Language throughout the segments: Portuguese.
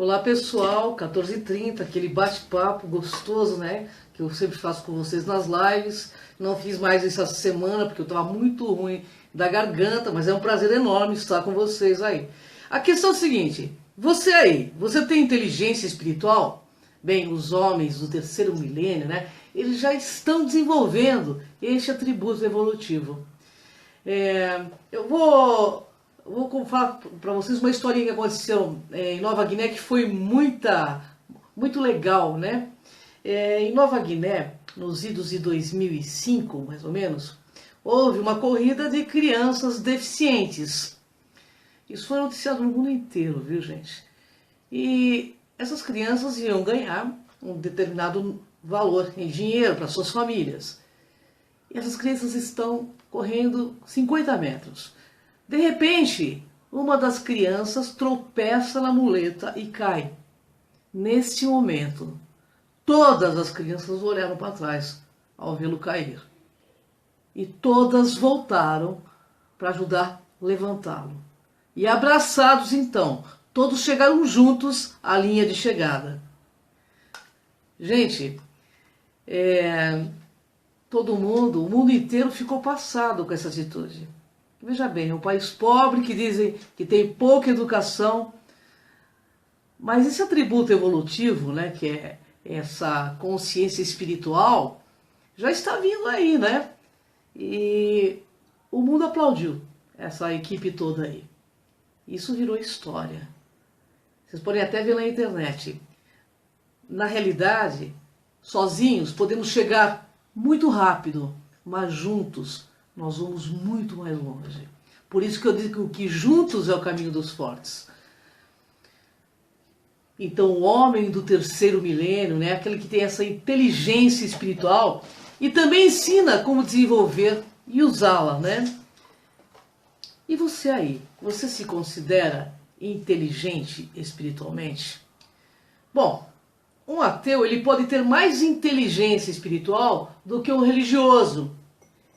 Olá pessoal, 14h30, aquele bate-papo gostoso, né? Que eu sempre faço com vocês nas lives. Não fiz mais essa semana porque eu estava muito ruim da garganta, mas é um prazer enorme estar com vocês aí. A questão é a seguinte, você tem inteligência espiritual? Bem, os homens do terceiro milênio, né? Eles já estão desenvolvendo este atributo evolutivo. Eu vou falar para vocês uma historinha que aconteceu em Nova Guiné que foi muito legal, né? Em Nova Guiné, nos idos de 2005, mais ou menos, houve uma corrida de crianças deficientes. Isso foi noticiado no mundo inteiro, viu, gente? E essas crianças iam ganhar um determinado valor em dinheiro para suas famílias. E essas crianças estão correndo 50 metros. De repente, uma das crianças tropeça na muleta e cai. Neste momento, todas as crianças olharam para trás ao vê-lo cair. E todas voltaram para ajudar a levantá-lo. E abraçados então, todos chegaram juntos à linha de chegada. Gente, o mundo inteiro ficou passado com essa atitude. Veja bem, é um país pobre que dizem que tem pouca educação, mas esse atributo evolutivo, né, que é essa consciência espiritual, já está vindo aí, né? E o mundo aplaudiu essa equipe toda aí. Isso virou história. Vocês podem até ver na internet. Na realidade, sozinhos podemos chegar muito rápido, mas juntos nós vamos muito mais longe. Por isso que eu digo que juntos é o caminho dos fortes. Então o homem do terceiro milênio, né, aquele que tem essa inteligência espiritual e também ensina como desenvolver e usá-la, né? E você aí, você se considera inteligente espiritualmente? Bom, um ateu ele pode ter mais inteligência espiritual do que um religioso.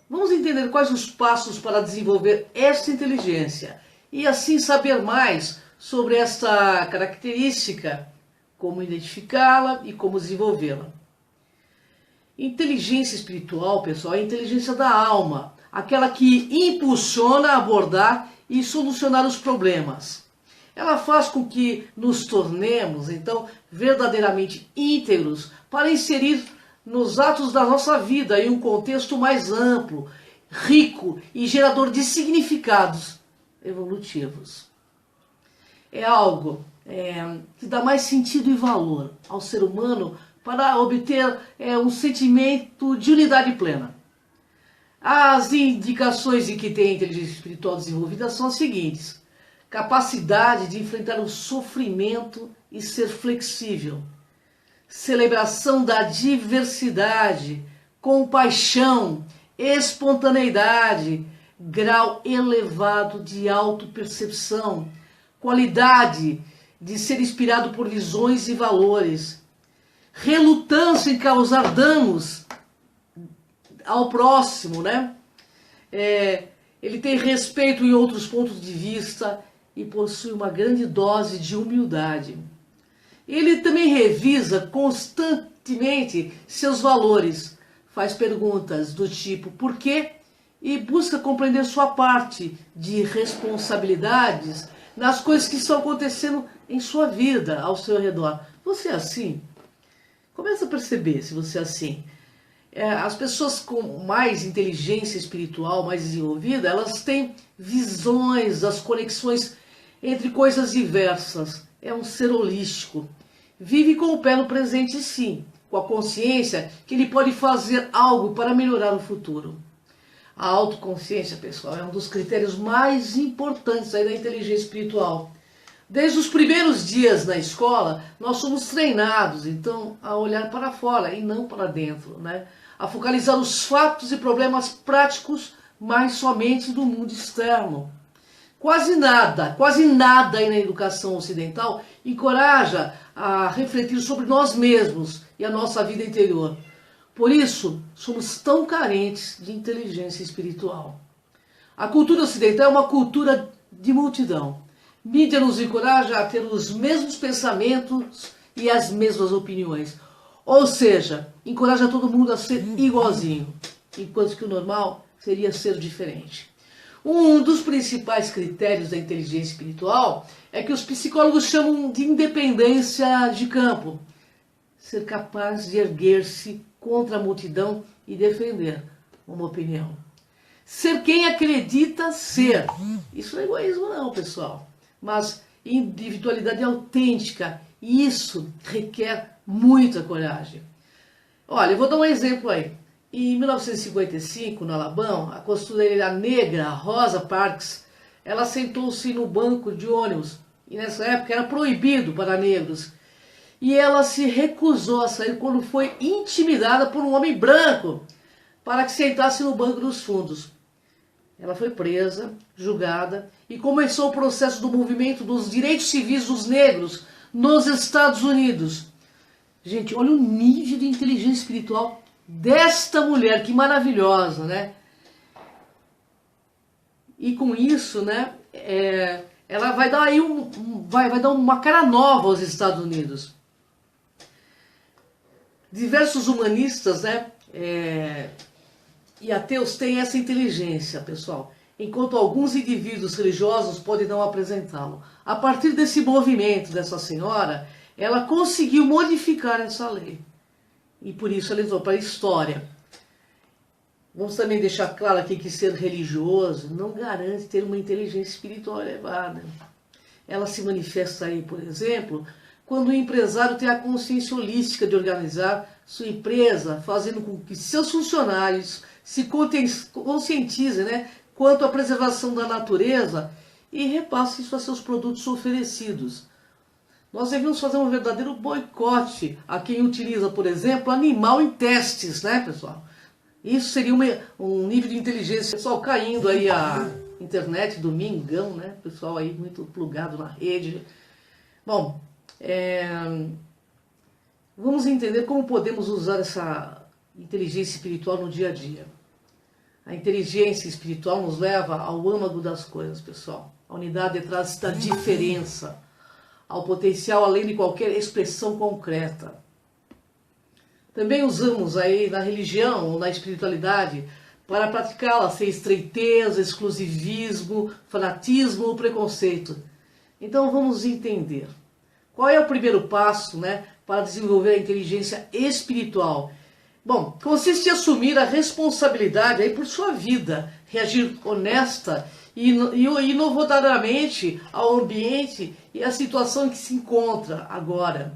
Vamos entender quais os passos para desenvolver esta inteligência e assim saber mais sobre esta característica, como identificá-la e como desenvolvê-la. Inteligência espiritual, pessoal, é a inteligência da alma, aquela que impulsiona a abordar e solucionar os problemas. Ela faz com que nos tornemos, então, verdadeiramente íntegros para inserir nos atos da nossa vida em um contexto mais amplo, rico e gerador de significados evolutivos. É algo que dá mais sentido e valor ao ser humano para obter um sentimento de unidade plena. As indicações de que tem a inteligência espiritual desenvolvida são as seguintes: capacidade de enfrentar o sofrimento e ser flexível, celebração da diversidade, compaixão, espontaneidade, grau elevado de autopercepção, qualidade de ser inspirado por visões e valores, relutância em causar danos ao próximo, né? Ele tem respeito em outros pontos de vista e possui uma grande dose de humildade. Ele também revisa constantemente seus valores, faz perguntas do tipo por quê e busca compreender sua parte de responsabilidades nas coisas que estão acontecendo em sua vida, ao seu redor. Você é assim? Começa a perceber se você é assim. As pessoas com mais inteligência espiritual, mais desenvolvida, elas têm visões das conexões entre coisas diversas. É um ser holístico. Vive com o pé no presente, sim, com a consciência que ele pode fazer algo para melhorar o futuro. A autoconsciência, pessoal, é um dos critérios mais importantes aí da inteligência espiritual. Desde os primeiros dias na escola, nós somos treinados, então, a olhar para fora e não para dentro, né? A focalizar os fatos e problemas práticos, mas somente do mundo externo. Quase nada aí na educação ocidental encoraja a refletir sobre nós mesmos e a nossa vida interior. Por isso, somos tão carentes de inteligência espiritual. A cultura ocidental é uma cultura de multidão. Mídia nos encoraja a ter os mesmos pensamentos e as mesmas opiniões. Ou seja, encoraja todo mundo a ser igualzinho, enquanto que o normal seria ser diferente. Um dos principais critérios da inteligência espiritual é que os psicólogos chamam de independência de campo. Ser capaz de erguer-se contra a multidão e defender uma opinião. Ser quem acredita ser. Isso não é egoísmo não, pessoal. Mas individualidade autêntica. E isso requer muita coragem. Olha, eu vou dar um exemplo aí. Em 1955, no Alabama, a costureira negra Rosa Parks, ela sentou-se no banco de ônibus. E nessa época era proibido para negros. E ela se recusou a sair quando foi intimidada por um homem branco para que sentasse no banco dos fundos. Ela foi presa, julgada e começou o processo do movimento dos direitos civis dos negros nos Estados Unidos. Gente, olha o nível de inteligência espiritual desta mulher, que maravilhosa, né? E com isso, né, ela vai dar aí vai dar uma cara nova aos Estados Unidos. Diversos humanistas, né, e ateus têm essa inteligência, pessoal, enquanto alguns indivíduos religiosos podem não apresentá-lo. A partir desse movimento dessa senhora, ela conseguiu modificar essa lei. E por isso ela entrou para a história. Vamos também deixar claro aqui que ser religioso não garante ter uma inteligência espiritual elevada. Ela se manifesta aí, por exemplo, quando o empresário tem a consciência holística de organizar sua empresa, fazendo com que seus funcionários se conscientizem, né, quanto à preservação da natureza e repassem isso a seus produtos oferecidos. Nós devemos fazer um verdadeiro boicote a quem utiliza, por exemplo, animal em testes, né, pessoal? Isso seria um nível de inteligência. Pessoal, caindo aí a internet, domingão, né? Pessoal aí muito plugado na rede. Bom, vamos entender como podemos usar essa inteligência espiritual no dia a dia. A inteligência espiritual nos leva ao âmago das coisas, pessoal. A unidade detrás da diferença, ao potencial além de qualquer expressão concreta. Também usamos aí na religião ou na espiritualidade para praticá-la sem estreiteza, exclusivismo, fanatismo ou preconceito. Então vamos entender. Qual é o primeiro passo, né, para desenvolver a inteligência espiritual? Bom, consiste em assumir a responsabilidade aí por sua vida, reagir honesta e inovadoramente ao ambiente e à situação em que se encontra agora.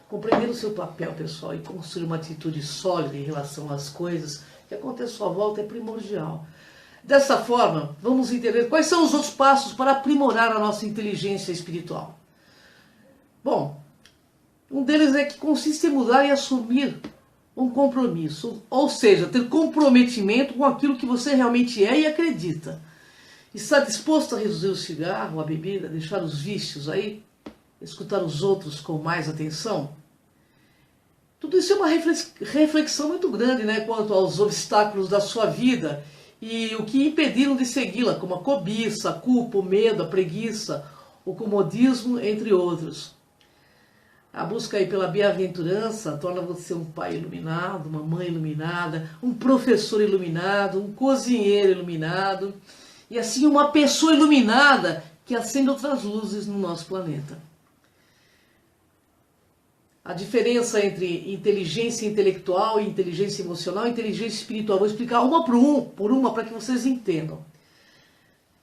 Compreender o seu papel, pessoal, e construir uma atitude sólida em relação às coisas que acontecem à sua volta é primordial. Dessa forma, vamos entender quais são os outros passos para aprimorar a nossa inteligência espiritual. Bom, um deles é que consiste em mudar e assumir um compromisso, ou seja, ter comprometimento com aquilo que você realmente é e acredita. Está disposto a reduzir o cigarro, a bebida, deixar os vícios aí, escutar os outros com mais atenção? Tudo isso é uma reflexão muito grande, né, quanto aos obstáculos da sua vida e o que impediram de segui-la, como a cobiça, a culpa, o medo, a preguiça, o comodismo, entre outros. A busca aí pela bem-aventurança torna você um pai iluminado, uma mãe iluminada, um professor iluminado, um cozinheiro iluminado e assim uma pessoa iluminada que acende outras luzes no nosso planeta. A diferença entre inteligência intelectual e inteligência emocional e inteligência espiritual. Vou explicar uma por uma para que vocês entendam.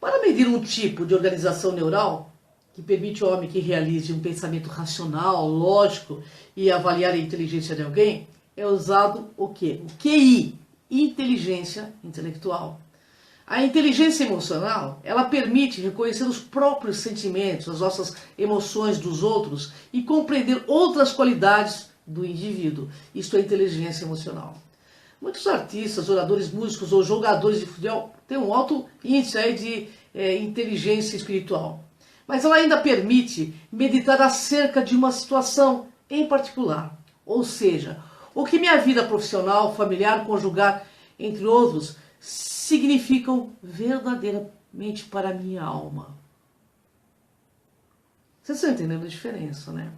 Para medir um tipo de organização neural que permite ao homem que realize um pensamento racional, lógico e avaliar a inteligência de alguém, é usado o quê? O QI, inteligência intelectual. A inteligência emocional, ela permite reconhecer os próprios sentimentos, as nossas emoções dos outros e compreender outras qualidades do indivíduo. Isto é inteligência emocional. Muitos artistas, oradores, músicos ou jogadores de futebol têm um alto índice aí de inteligência espiritual. Mas ela ainda permite meditar acerca de uma situação em particular. Ou seja, o que minha vida profissional, familiar, conjugal, entre outros, significam verdadeiramente para a minha alma. Vocês estão entendendo a diferença, né?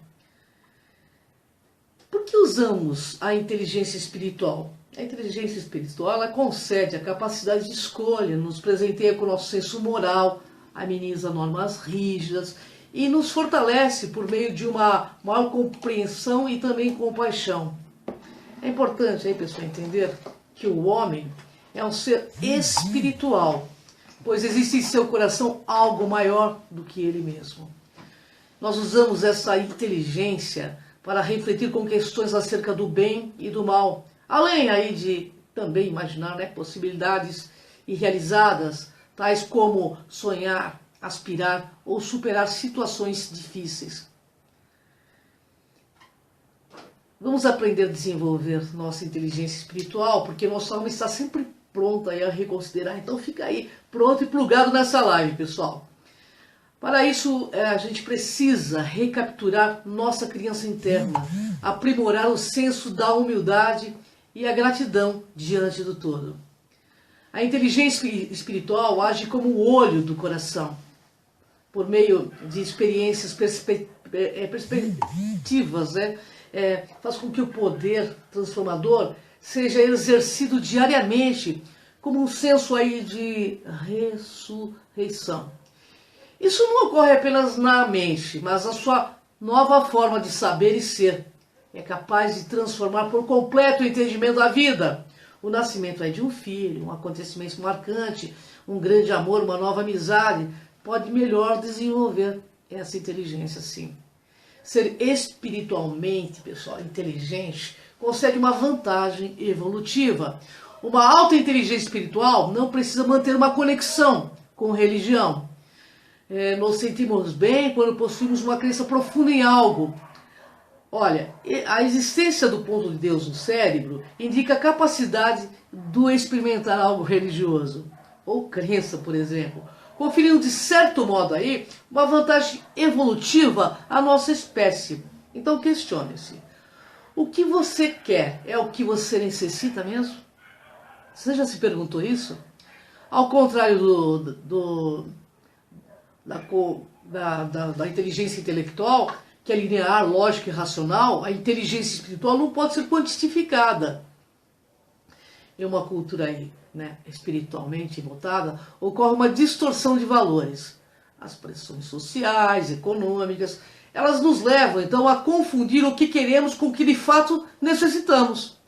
Por que usamos a inteligência espiritual? A inteligência espiritual, ela concede a capacidade de escolha, nos presenteia com o nosso senso moral, ameniza normas rígidas e nos fortalece por meio de uma maior compreensão e também compaixão. É importante aí, pessoal, entender que o homem é um ser espiritual, pois existe em seu coração algo maior do que ele mesmo. Nós usamos essa inteligência para refletir com questões acerca do bem e do mal, além aí de também imaginar, né, possibilidades irrealizadas, tais como sonhar, aspirar ou superar situações difíceis. Vamos aprender a desenvolver nossa inteligência espiritual, porque nossa alma está sempre pronta aí a reconsiderar. Então fica aí pronto e plugado nessa live, pessoal. Para isso, a gente precisa recapturar nossa criança interna, aprimorar o senso da humildade e a gratidão diante do todo. A inteligência espiritual age como o olho do coração, por meio de experiências perspectivas, né? Faz com que o poder transformador seja exercido diariamente como um senso aí de ressurreição. Isso não ocorre apenas na mente, mas a sua nova forma de saber e ser é capaz de transformar por completo o entendimento da vida. O nascimento aí de um filho, um acontecimento marcante, um grande amor, uma nova amizade, pode melhor desenvolver essa inteligência, sim. Ser espiritualmente, pessoal, inteligente, consegue uma vantagem evolutiva. Uma alta inteligência espiritual não precisa manter uma conexão com religião. Nos sentimos bem quando possuímos uma crença profunda em algo. Olha, a existência do ponto de Deus no cérebro indica a capacidade do experimentar algo religioso, ou crença, por exemplo, conferindo de certo modo aí uma vantagem evolutiva à nossa espécie. Então questione-se, o que você quer é o que você necessita mesmo? Você já se perguntou isso? Ao contrário da inteligência intelectual, que é linear, lógica e racional, a inteligência espiritual não pode ser quantificada. Em uma cultura aí, né, espiritualmente mutada, ocorre uma distorção de valores. As pressões sociais, econômicas, elas nos levam então a confundir o que queremos com o que de fato necessitamos.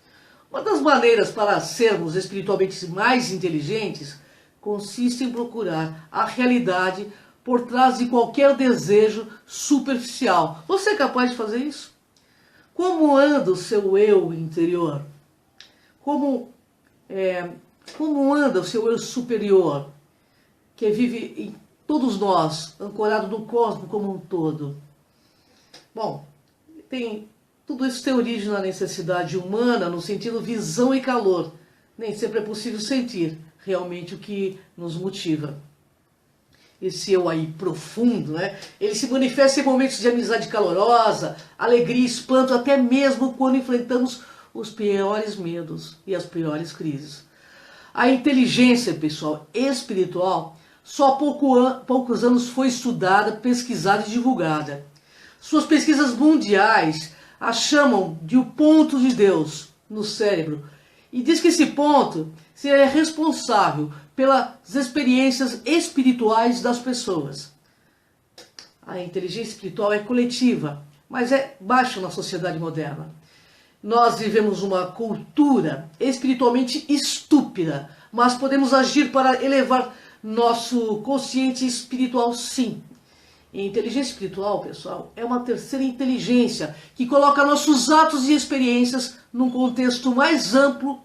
Uma das maneiras para sermos espiritualmente mais inteligentes consiste em procurar a realidade por trás de qualquer desejo superficial. Você é capaz de fazer isso? Como anda o seu eu interior? Como anda o seu eu superior, que vive em todos nós, ancorado no cosmos como um todo? Bom, tudo isso tem origem na necessidade humana, no sentido visão e calor. Nem sempre é possível sentir realmente o que nos motiva. Esse eu aí profundo, né? Ele se manifesta em momentos de amizade calorosa, alegria, espanto, até mesmo quando enfrentamos os piores medos e as piores crises. A inteligência, pessoal, espiritual, só há poucos anos foi estudada, pesquisada e divulgada. Suas pesquisas mundiais a chamam de o ponto de Deus no cérebro, e diz que esse ponto seria responsável pelas experiências espirituais das pessoas. A inteligência espiritual é coletiva, mas é baixa na sociedade moderna. Nós vivemos uma cultura espiritualmente estúpida, mas podemos agir para elevar nosso consciente espiritual, sim. E inteligência espiritual, pessoal, é uma terceira inteligência que coloca nossos atos e experiências num contexto mais amplo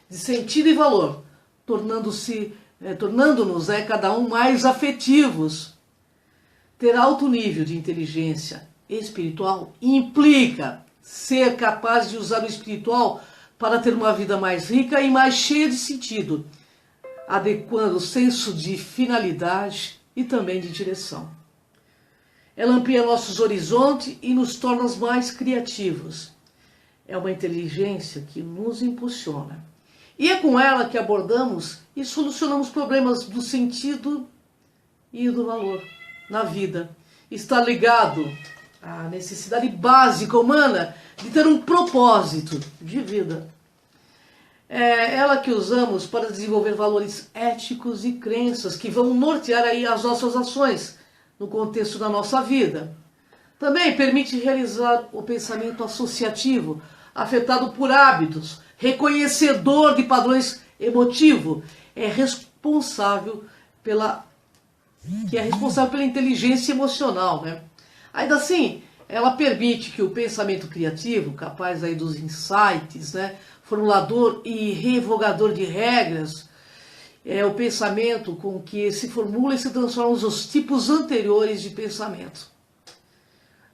de sentido e valor, tornando-nos cada um mais afetivos. Ter alto nível de inteligência espiritual implica ser capaz de usar o espiritual para ter uma vida mais rica e mais cheia de sentido, adequando o senso de finalidade e também de direção. Ela amplia nossos horizontes e nos torna mais criativos. É uma inteligência que nos impulsiona. E é com ela que abordamos e solucionamos problemas do sentido e do valor na vida, está ligado à necessidade básica humana de ter um propósito de vida. É ela que usamos para desenvolver valores éticos e crenças que vão nortear aí as nossas ações no contexto da nossa vida. Também permite realizar o pensamento associativo, afetado por hábitos, reconhecedor de padrões emotivos, é responsável pela inteligência emocional, né? Ainda assim, ela permite que o pensamento criativo, capaz aí dos insights, né, formulador e revogador de regras, é o pensamento com que se formula e se transforma os tipos anteriores de pensamento.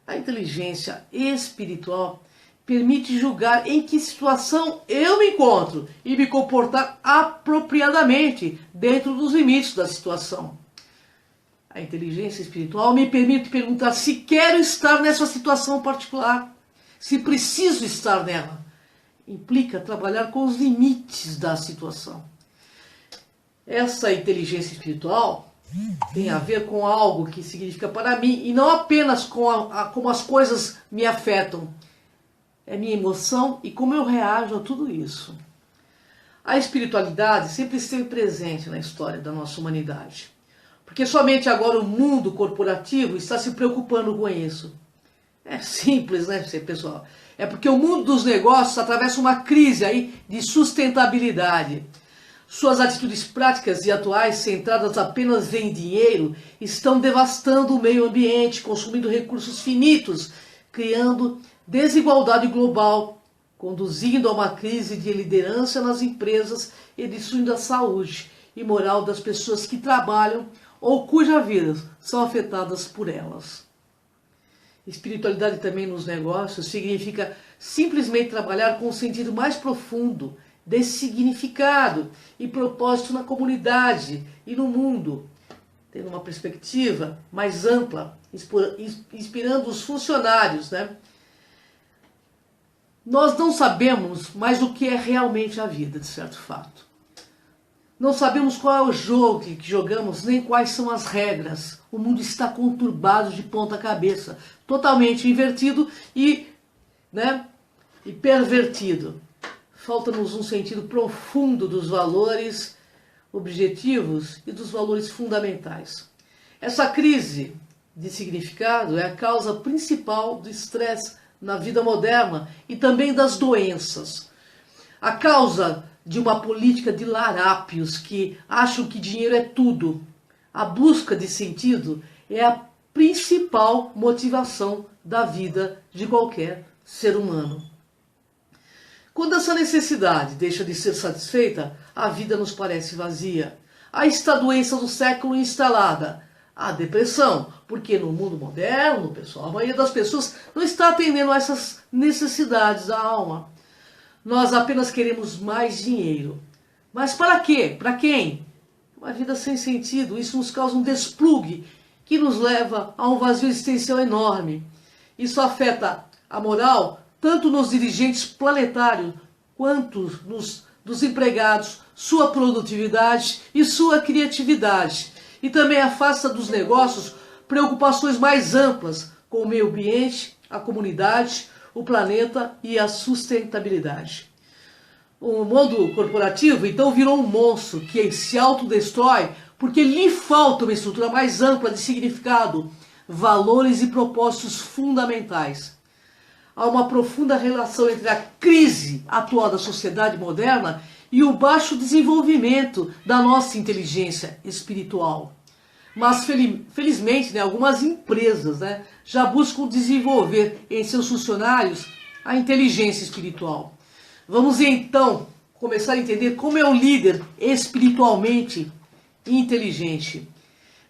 A inteligência espiritual permite julgar em que situação eu me encontro e me comportar apropriadamente dentro dos limites da situação. A inteligência espiritual me permite perguntar se quero estar nessa situação particular, se preciso estar nela. Implica trabalhar com os limites da situação. Essa inteligência espiritual tem a ver com algo que significa para mim e não apenas com como as coisas me afetam. É minha emoção e como eu reajo a tudo isso. A espiritualidade sempre esteve presente na história da nossa humanidade. Porque somente agora o mundo corporativo está se preocupando com isso. É simples, né, pessoal? É porque o mundo dos negócios atravessa uma crise aí de sustentabilidade. Suas atitudes práticas e atuais, centradas apenas em dinheiro, estão devastando o meio ambiente, consumindo recursos finitos, criando desigualdade global, conduzindo a uma crise de liderança nas empresas e destruindo a saúde e moral das pessoas que trabalham ou cujas vidas são afetadas por elas. Espiritualidade também nos negócios significa simplesmente trabalhar com um sentido mais profundo de significado e propósito na comunidade e no mundo, tendo uma perspectiva mais ampla, inspirando os funcionários, né? Nós não sabemos mais o que é realmente a vida, de certo fato. Não sabemos qual é o jogo que jogamos, nem quais são as regras. O mundo está conturbado de ponta cabeça, totalmente invertido e pervertido. Falta-nos um sentido profundo dos valores objetivos e dos valores fundamentais. Essa crise de significado é a causa principal do estresse na vida moderna e também das doenças. A causa de uma política de larápios que acham que dinheiro é tudo. A busca de sentido é a principal motivação da vida de qualquer ser humano. Quando essa necessidade deixa de ser satisfeita, a vida nos parece vazia. Aí está a doença do século instalada, a depressão, porque no mundo moderno, pessoal, a maioria das pessoas não está atendendo a essas necessidades da alma. Nós apenas queremos mais dinheiro. Mas para quê? Para quem? Uma vida sem sentido. Isso nos causa um desplugue que nos leva a um vazio existencial enorme. Isso afeta a moral tanto nos dirigentes planetários quanto dos empregados, sua produtividade e sua criatividade. E também afasta dos negócios preocupações mais amplas com o meio ambiente, a comunidade, o planeta e a sustentabilidade. O mundo corporativo então virou um monstro que se autodestrói porque lhe falta uma estrutura mais ampla de significado, valores e propósitos fundamentais. Há uma profunda relação entre a crise atual da sociedade moderna e o baixo desenvolvimento da nossa inteligência espiritual. Mas, felizmente, algumas empresas já buscam desenvolver em seus funcionários a inteligência espiritual. Vamos então começar a entender como é um líder espiritualmente inteligente.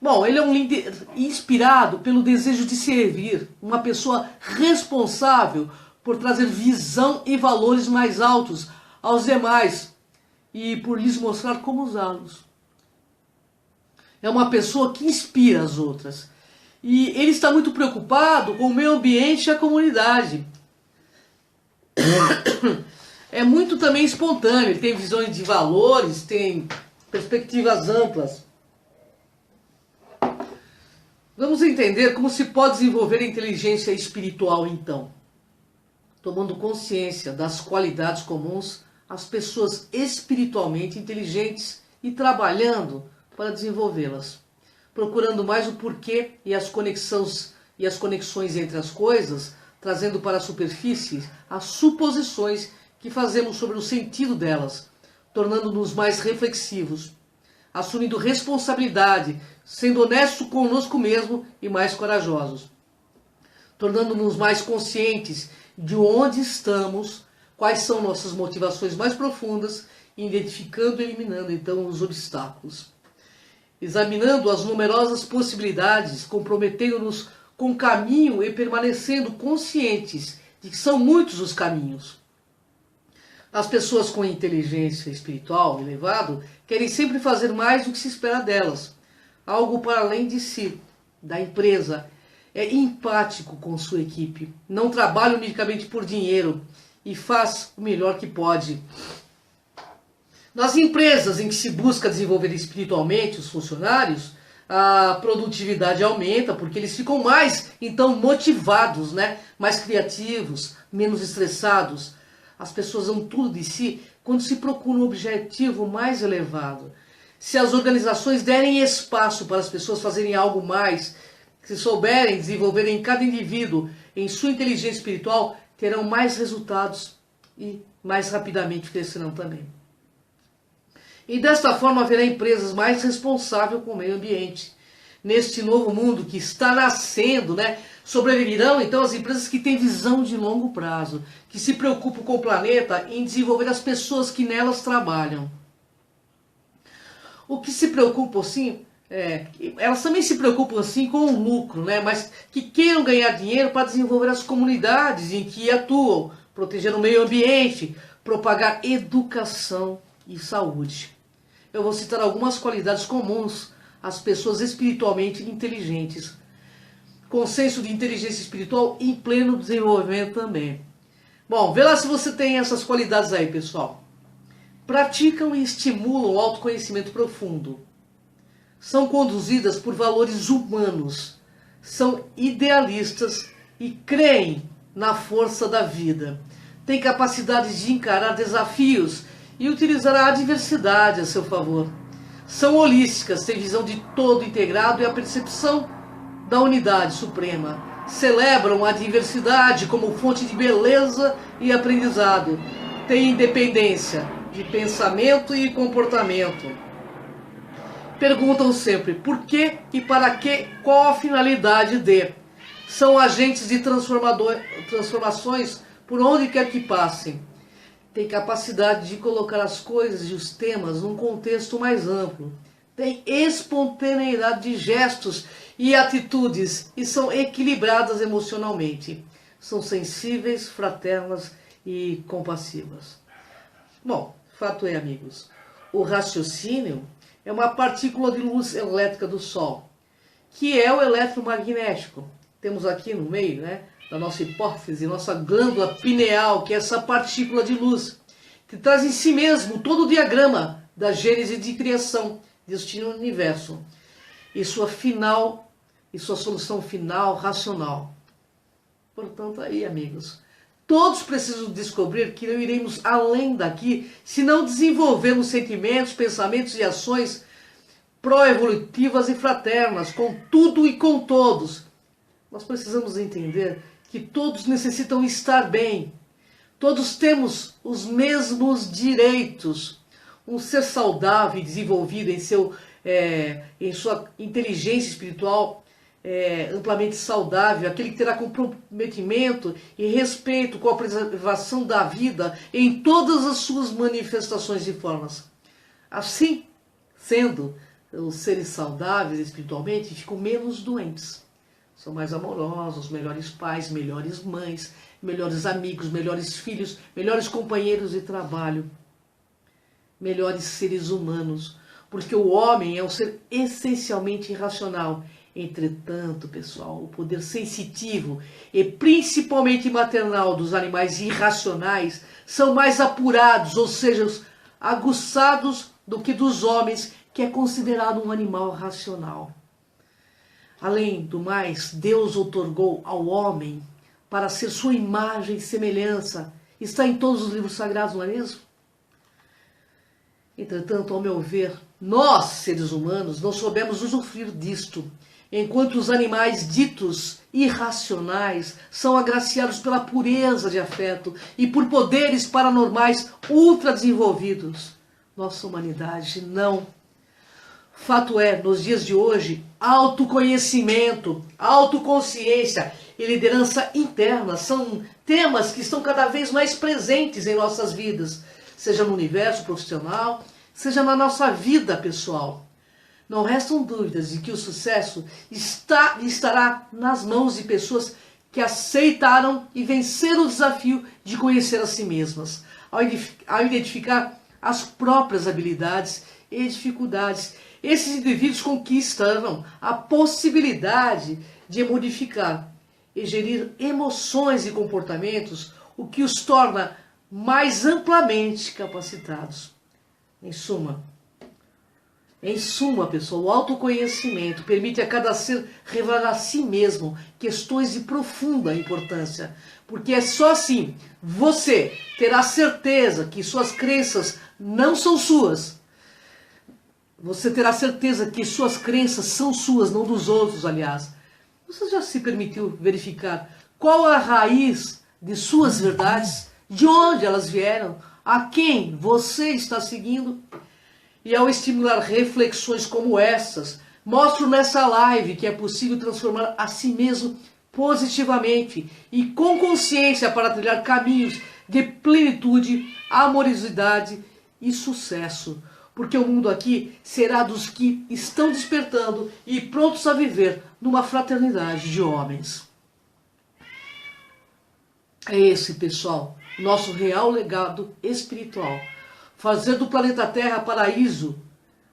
Bom, ele é um líder inspirado pelo desejo de servir, uma pessoa responsável por trazer visão e valores mais altos aos demais e por lhes mostrar como usá-los. É uma pessoa que inspira as outras. E ele está muito preocupado com o meio ambiente e a comunidade. É muito também espontâneo, ele tem visões de valores, tem perspectivas amplas. Vamos entender como se pode desenvolver a inteligência espiritual então, tomando consciência das qualidades comuns às pessoas espiritualmente inteligentes e trabalhando para desenvolvê-las, procurando mais o porquê e as conexões entre as coisas, trazendo para a superfície as suposições que fazemos sobre o sentido delas, tornando-nos mais reflexivos, assumindo responsabilidade, sendo honesto conosco mesmo e mais corajosos, tornando-nos mais conscientes de onde estamos, quais são nossas motivações mais profundas, identificando e eliminando então os obstáculos, examinando as numerosas possibilidades, comprometendo-nos com o caminho e permanecendo conscientes de que são muitos os caminhos. As pessoas com inteligência espiritual elevada querem sempre fazer mais do que se espera delas, algo para além de si, da empresa. É empático com sua equipe, não trabalha unicamente por dinheiro e faz o melhor que pode. Nas empresas em que se busca desenvolver espiritualmente os funcionários, a produtividade aumenta porque eles ficam mais, então, motivados, né? Mais criativos, menos estressados. As pessoas dão tudo de si quando se procura um objetivo mais elevado. Se as organizações derem espaço para as pessoas fazerem algo mais, se souberem desenvolver em cada indivíduo, em sua inteligência espiritual, terão mais resultados e mais rapidamente crescerão também. E desta forma haverá empresas mais responsáveis com o meio ambiente. Neste novo mundo que está nascendo, né, sobreviverão então as empresas que têm visão de longo prazo, que se preocupam com o planeta em desenvolver as pessoas que nelas trabalham. O que se preocupam sim, elas também se preocupam assim com o lucro, né, mas que queiram ganhar dinheiro para desenvolver as comunidades em que atuam, proteger o meio ambiente, propagar educação e saúde. Eu vou citar algumas qualidades comuns às pessoas espiritualmente inteligentes, com senso de inteligência espiritual em pleno desenvolvimento também. Bom, vê lá se você tem essas qualidades aí, pessoal. Praticam e estimulam o autoconhecimento profundo. São conduzidas por valores humanos. São idealistas e creem na força da vida. Têm capacidade de encarar desafios e utilizar a adversidade a seu favor. São holísticas, têm visão de todo integrado e a percepção da unidade suprema. Celebram a diversidade como fonte de beleza e aprendizado. Têm independência de pensamento e comportamento. Perguntam sempre por que e para que, qual a finalidade de. São agentes de transformações por onde quer que passem. Tem capacidade de colocar as coisas e os temas num contexto mais amplo. Tem espontaneidade de gestos e atitudes e são equilibradas emocionalmente. São sensíveis, fraternas e compassivas. Bom, fato é, amigos, o raciocínio é uma partícula de luz elétrica do Sol, que é o eletromagnético. Temos aqui no meio, né, da nossa hipófise, nossa glândula pineal, que é essa partícula de luz, que traz em si mesmo todo o diagrama da gênese de criação, destino do universo, e sua solução final racional. Portanto, aí, amigos, todos precisam descobrir que não iremos além daqui se não desenvolvermos sentimentos, pensamentos e ações pró-evolutivas e fraternas, com tudo e com todos. Nós precisamos entender que todos necessitam estar bem. Todos temos os mesmos direitos. Um ser saudável e desenvolvido em sua inteligência espiritual amplamente saudável, aquele que terá comprometimento e respeito com a preservação da vida em todas as suas manifestações e formas. Assim, sendo os seres saudáveis espiritualmente, ficam menos doentes. São mais amorosos, melhores pais, melhores mães, melhores amigos, melhores filhos, melhores companheiros de trabalho, melhores seres humanos, porque o homem é um ser essencialmente irracional. Entretanto, pessoal, o poder sensitivo e principalmente maternal dos animais irracionais são mais apurados, ou seja, aguçados do que dos homens, que é considerado um animal racional. Além do mais, Deus outorgou ao homem para ser sua imagem e semelhança. Está em todos os livros sagrados, não é mesmo? Entretanto, ao meu ver, nós, seres humanos, não soubemos usufruir disto, enquanto os animais ditos irracionais são agraciados pela pureza de afeto e por poderes paranormais ultra desenvolvidos. Nossa humanidade não. Fato é, nos dias de hoje, autoconhecimento, autoconsciência e liderança interna são temas que estão cada vez mais presentes em nossas vidas, seja no universo profissional, seja na nossa vida pessoal. Não restam dúvidas de que o sucesso estará nas mãos de pessoas que aceitaram e venceram o desafio de conhecer a si mesmas, ao identificar as próprias habilidades e dificuldades. Esses indivíduos conquistaram a possibilidade de modificar e gerir emoções e comportamentos, o que os torna mais amplamente capacitados. Em suma, pessoal, o autoconhecimento permite a cada ser revelar a si mesmo questões de profunda importância, porque é só assim você terá certeza que suas crenças não são suas. Você terá certeza que suas crenças são suas, não dos outros, aliás. Você já se permitiu verificar qual a raiz de suas verdades? De onde elas vieram? A quem você está seguindo? E ao estimular reflexões como essas, mostro nessa live que é possível transformar a si mesmo positivamente e com consciência para trilhar caminhos de plenitude, amorosidade e sucesso. Porque o mundo aqui será dos que estão despertando e prontos a viver numa fraternidade de homens. É esse, pessoal, nosso real legado espiritual. Fazer do planeta Terra paraíso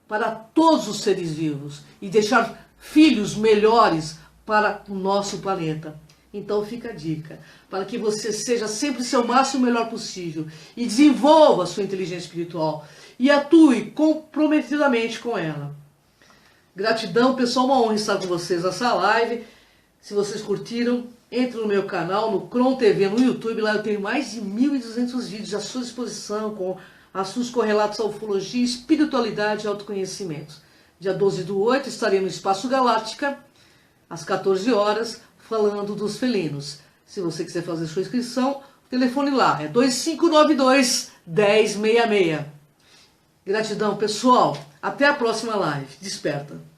para todos os seres vivos e deixar filhos melhores para o nosso planeta. Então fica a dica, para que você seja sempre seu máximo melhor possível e desenvolva a sua inteligência espiritual e atue comprometidamente com ela. Gratidão, pessoal, uma honra estar com vocês nessa live. Se vocês curtiram, entre no meu canal, no Cron TV, no YouTube. Lá eu tenho mais de 1.200 vídeos à sua disposição, com assuntos correlatos à ufologia, espiritualidade e autoconhecimento. Dia 12/8 estarei no Espaço Galáctica, às 14 horas, falando dos felinos. Se você quiser fazer sua inscrição, o telefone lá é 2592-1066. Gratidão, pessoal. Até a próxima live. Desperta.